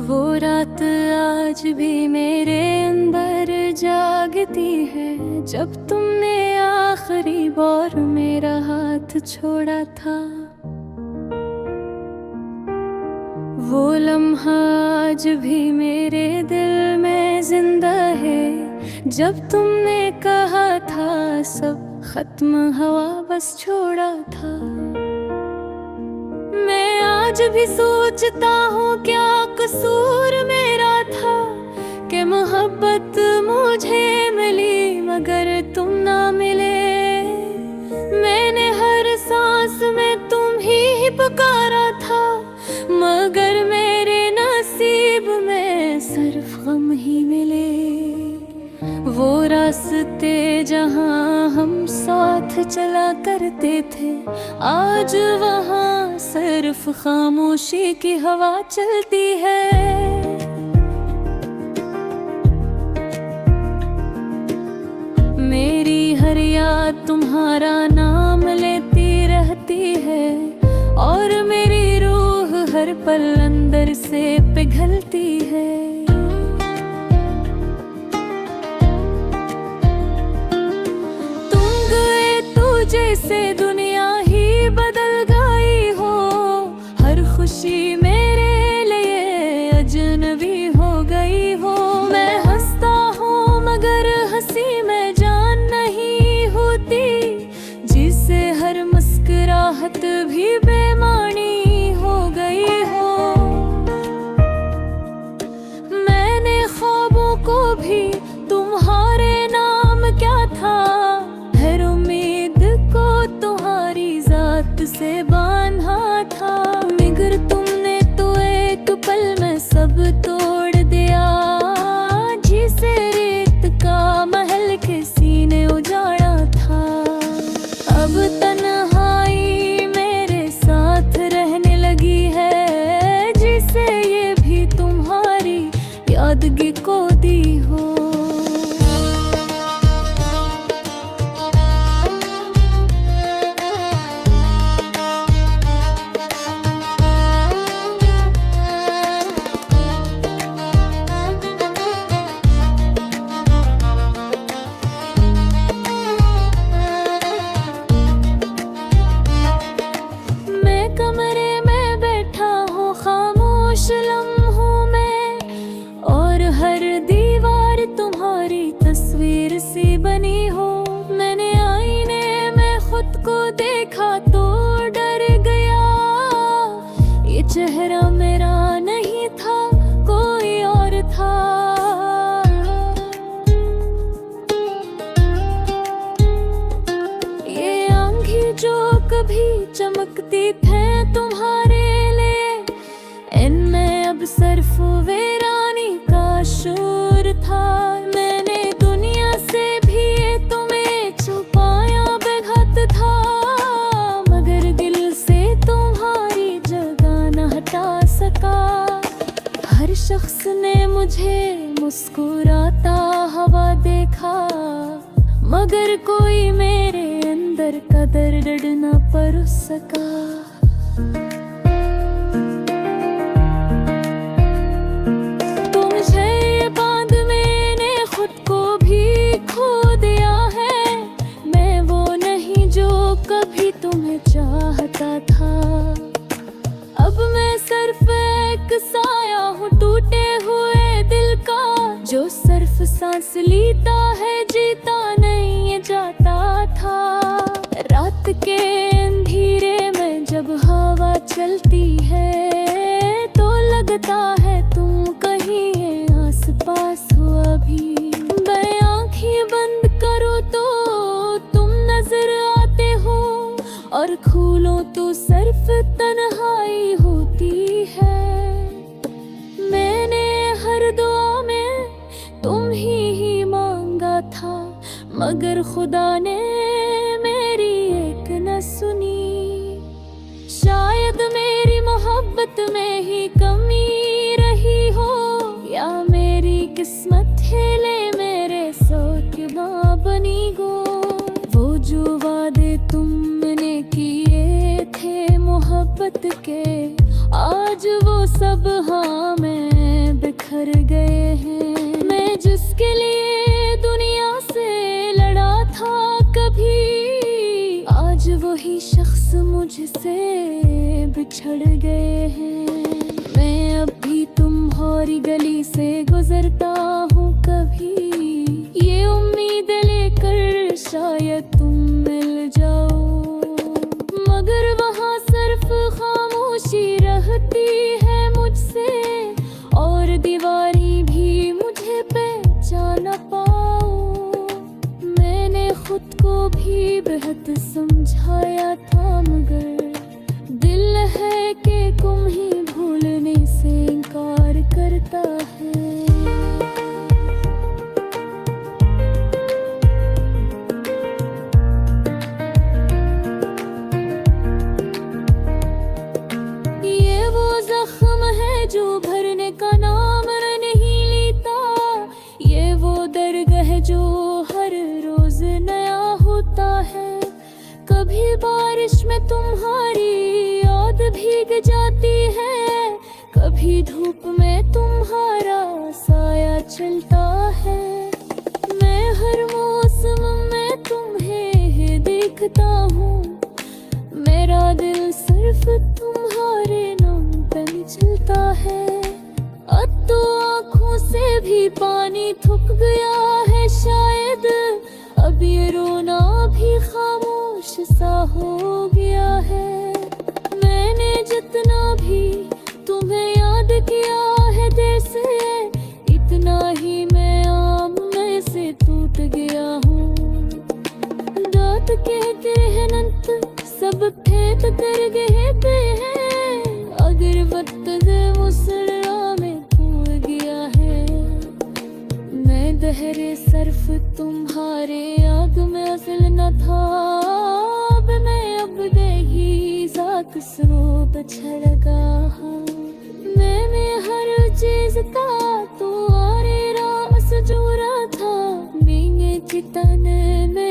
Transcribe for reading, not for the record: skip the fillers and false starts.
वो रात आज भी मेरे अंदर जागती है, जब तुमने आखिरी बार मेरा हाथ छोड़ा था। वो लम्हा आज भी मेरे दिल में जिंदा है, जब तुमने कहा था सब खत्म हवा बस छोड़ा था। मैं आज भी सोचता हूँ क्या कसूर मेरा था कि मोहब्बत मुझे मिली मगर तुम ना मिले। मैंने हर सांस में तुम ही पुकारा था, मगर मेरे नसीब में सिर्फ गम ही मिले। वो रास्ते जहाँ हम साथ चला करते थे, आज वहाँ सिर्फ खामोशी की हवा चलती है। मेरी हर याद तुम्हारा नाम लेती रहती है, और मेरी रूह हर पल अंदर से पिघलती है। जैसे दुनिया ही बदल गई हो, हर खुशी मेरे लिए अजनबी हो गई हो। मैं हंसता हूँ मगर हंसी में जान नहीं होती, जिसे हर मुस्कुराहट भी बेमानी हो गई हो। मैंने ख्वाबों को भी तुम्हारे नाम क्या था, हर उम्मीद को तुम्हारी जात से बांधा था। मगर तुमने तो एक पल में सब तोड़ दिया, जिसे रेत का महल किसी ने उजाड़ा था। अब तन्हाई मेरे साथ रहने लगी है, जिसे ये भी तुम्हारी यादगी को दी हो। कमरे में बैठा हूँ खामोश लम्हों में, और हर दीवार तुम्हारी तस्वीर सी बनी हो। मैंने आईने में खुद को देखा तो डर गया, ये चेहरा मेरा नहीं था कोई और था। ये आंखें जो कभी चमकती थे तुम्हारे लिए, इनमें अब सिर्फ वीरानी का शोर था। मैंने दुनिया से भी तुम्हें छुपाया बेखत था, मगर दिल से तुम्हारी जगह न हटा सका। हर शख्स ने मुझे मुस्कुराता हुआ देखा, मगर कोई मेरे अंदर का दर्द न परोस सका। तुझे ये बांध मैंने खुद को भी खो दिया है, मैं वो नहीं जो कभी तुम्हें चाहता था। अब मैं सिर्फ एक साया हूँ टूटे हुए दिल का, जो सिर्फ सांस लेता है जीता नहीं जाता था। रात के अंधेरे में जब हवा चलती है, तो लगता है तुम कहीं आस पास हो अभी। मैं आँखें बंद करो तो तुम नजर आते हो, और खोलो तो सिर्फ तन्हाई होती है। मैंने हर दुआ में तुम ही मांगा था, मगर खुदा ने मेरी एक न सुनी। शायद मेरी मोहब्बत में ही कमी रही हो, या मेरी किस्मत खेले मेरे सौतबा बनी गो। वो जो वादे तुमने किए थे मोहब्बत के, आज वो सब हाँ मैं भर गए हैं। मैं जिसके लिए दुनिया से लड़ा था कभी, आज वही शख्स मुझसे बिछड़ गए हैं। मैं अब भी तुम्हारी गली से गुजरता हूँ कभी, ये उम्मीद लेकर शायद तुम मिल जाओ, मगर वहाँ सिर्फ खामोशी रहती है मुझसे, और दीवारी भी मुझे पहचान न पाओ। मैंने खुद को भी बेहद समझाया था, मगर दिल है कि तुम ही भूलने से इनकार करता है। ये वो जख्म है जो भरने का नाम नहीं लेता, ये वो दर्द है जो हर रोज नया होता है। कभी बारिश में तुम्हारी याद भीग जाती है, कभी धूप में तुम्हारा साया चलता है। मैं हर मौसम में तुम्हें देखता हूँ, मेरा दिल सिर्फ तुम्हारे नाम पे चलता है। अब तो आँखों से भी पानी थूक गया है शायद, अब ये रोना भी खामोश सा हो गया है। मैंने जितना भी तुम्हें याद किया है दिल से, इतना ही मैं आम में से टूट गया हूँ। दांत कहते हैं अनंत सब भेद कर गए हैं, अगर वक्त मुसरा में भूल गया है। मैं दहरे सर्फ तुम्हारे आग में असल न था, अब मैं अब दही जात सो बचा लगा। मैंने हर चीज का तो आरे रास जोड़ा था, मेरे चितन में